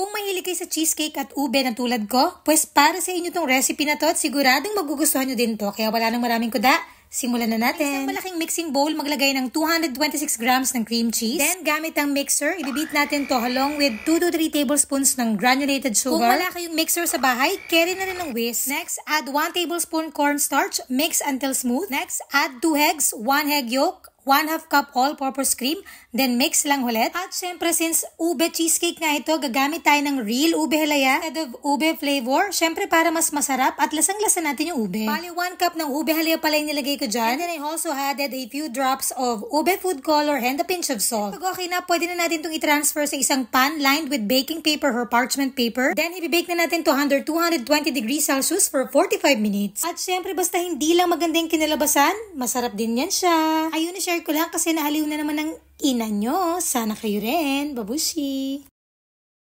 Kung mahilig kayo sa cheesecake at ube na tulad ko, pues para sa inyo tong recipe na to at siguradong magugustuhan nyo din to. Kaya wala nang maraming kuda. Simulan na natin. Isang malaking mixing bowl, maglagay ng 226 grams ng cream cheese. Then, gamit ang mixer, ibibit natin to along with 2 to 3 tablespoons ng granulated sugar. Kung wala kayong mixer sa bahay, carry na rin ng whisk. Next, add 1 tablespoon cornstarch, mix until smooth. Next, add 2 eggs, 1 egg yolk, 1/2 cup all-purpose cream, then mix lang ulit. At syempre, since ube cheesecake nga ito, gagamit tayo ng real ube halaya instead of ube flavor. Syempre, para mas masarap at lasang-lasa natin yung ube. Bali, 1 cup ng ube halaya pala yung nilagay ko dyan. And then I also added a few drops of ube food color and a pinch of salt. Pag okay na, pwede na natin itong i-transfer sa isang pan lined with baking paper or parchment paper. Then, ibibake na natin to under 220 degrees Celsius for 45 minutes. At syempre, basta hindi lang maganda yung kinalabasan, masarap din yan siya. Ayun, share ko lang kasi nahaliw na naman ng ina nyo. Sana kayo rin. Babushi!